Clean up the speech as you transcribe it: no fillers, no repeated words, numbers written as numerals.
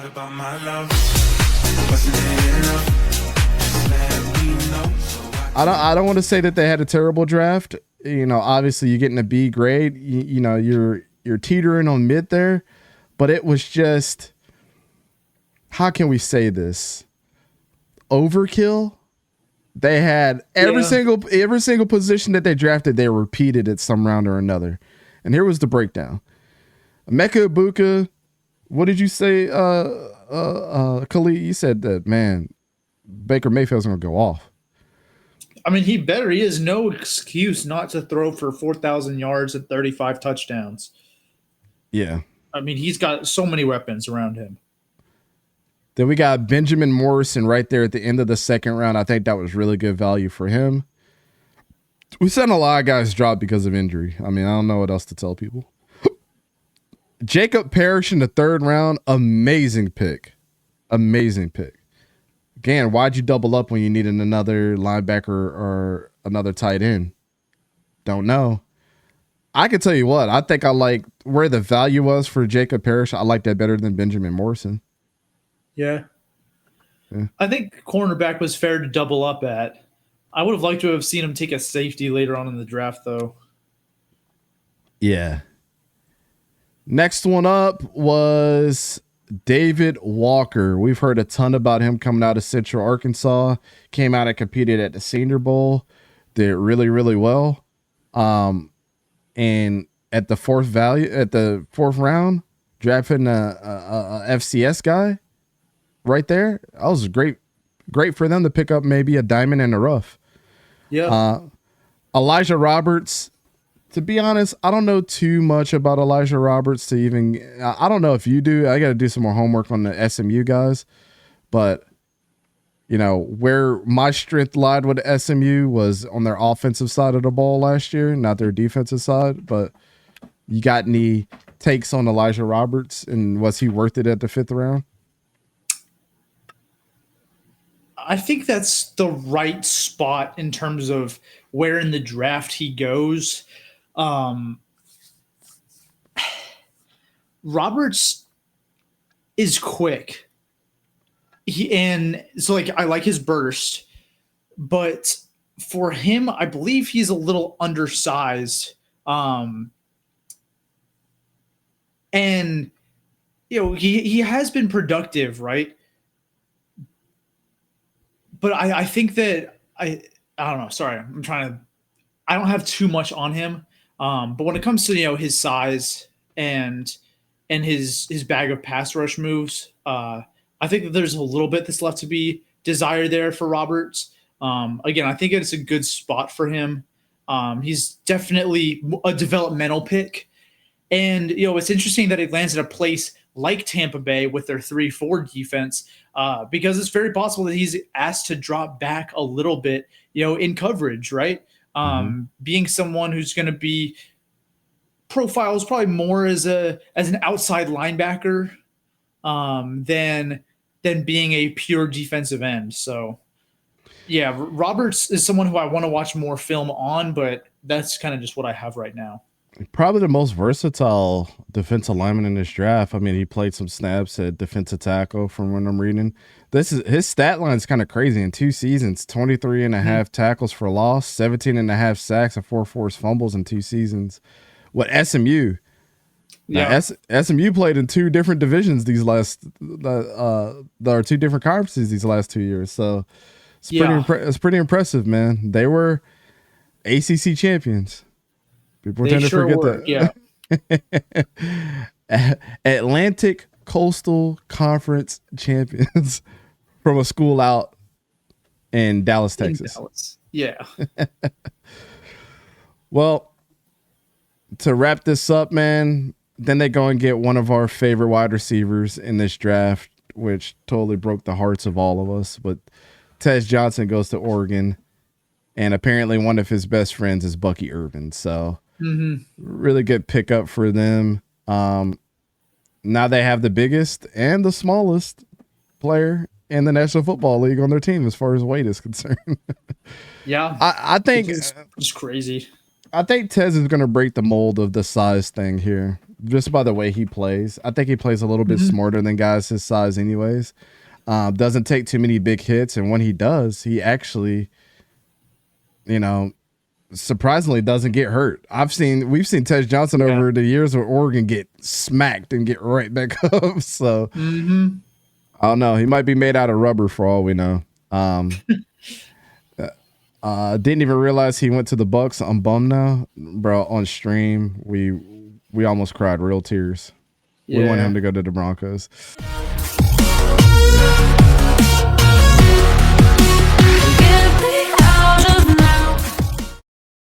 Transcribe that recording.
What about my love? Wasn't it enough? Just let me know. I don't want to say that they had a terrible draft. You know, obviously you're getting a B grade. You know, you're teetering on mid there, but it was just, how can we say this? Overkill. They had every single position that they drafted, they repeated at some round or another. And here was the breakdown. 𝗕𝘂𝗀𝗀𝗀𝗀𝗂𝗏, what did you say, Khalid? You said that, man, Baker Mayfield's going to go off. I mean, he better. He has no excuse not to throw for 4,000 yards and 35 touchdowns. Yeah. I mean, he's got so many weapons around him. Then we got Benjamin Morrison right there at the end of the second round. I think that was really good value for him. We sent a lot of guys drop because of injury. I mean, I don't know what else to tell people. Jacob Parrish in the third round. Amazing pick. Amazing pick. Again, why'd you double up when you needed another linebacker or another tight end? Don't know. I can tell you what, I think I like where the value was for Jacob Parrish. I like that better than Benjamin Morrison. Yeah. I think cornerback was fair to double up at. I would have liked to have seen him take a safety later on in the draft, though. Yeah. Next one up was David Walker. We've heard a ton about him coming out of Central Arkansas. Came out and competed at the Senior Bowl. Did really, really well. And at the fourth round, drafting a FCS guy right there. That was great for them to pick up maybe a diamond in the rough. Yeah. Elijah Roberts. To be honest, I don't know too much about Elijah Roberts to even. I don't know if you do. I got to do some more homework on the SMU guys, but you know where my strength lied with SMU was on their offensive side of the ball last year, not their defensive side. But you got any takes on Elijah Roberts, and was he worth it at the fifth round? I think that's the right spot in terms of where in the draft he goes. Roberts is quick. I like his burst, but for him, I believe he's a little undersized. And you know, he has been productive, right? But I think that I don't know. Sorry, I don't have too much on him. But when it comes to, you know, his size and his bag of pass rush moves, I think that there's a little bit that's left to be desired there for Roberts. Again, I think it's a good spot for him. He's definitely a developmental pick. And, you know, it's interesting that it lands at a place like Tampa Bay with their 3-4 defense, because it's very possible that he's asked to drop back a little bit, you know, in coverage, right? Being someone who's going to be profiles probably more as an outside linebacker than being a pure defensive end. So, yeah, Roberts is someone who I want to watch more film on, but that's kind of just what I have right now. Probably the most versatile defensive lineman in this draft. I mean, he played some snaps at defensive tackle from when I'm reading. His stat line is kind of crazy. In 2 seasons, 23 and a half tackles for loss, 17 and a half sacks, and 4 forced fumbles in 2 seasons. What SMU? Yeah. Now, SMU played in 2 different divisions there are 2 different conferences these last 2 years. So it's pretty impressive, man. They were ACC champions. People tend to forget that. Yeah. Atlantic Coastal Conference champions from a school out in Dallas, Texas. Yeah. Well, to wrap this up, man, then they go and get one of our favorite wide receivers in this draft, which totally broke the hearts of all of us. But Tez Johnson goes to Oregon, and apparently one of his best friends is Bucky Irvin. So really good pickup for them. Now they have the biggest and the smallest player in the National Football League on their team as far as weight is concerned. Yeah. I think it's crazy. I think Tez is going to break the mold of the size thing here just by the way he plays. I think he plays a little bit smarter than guys his size anyways. Doesn't take too many big hits, and when he does, he actually, surprisingly doesn't get hurt. We've seen Tej Johnson over the years with Oregon get smacked and get right back up. So I don't know. He might be made out of rubber for all we know. Didn't even realize he went to the Bucks. I'm bummed now, bro. On stream, we almost cried real tears. We want him to go to the Broncos.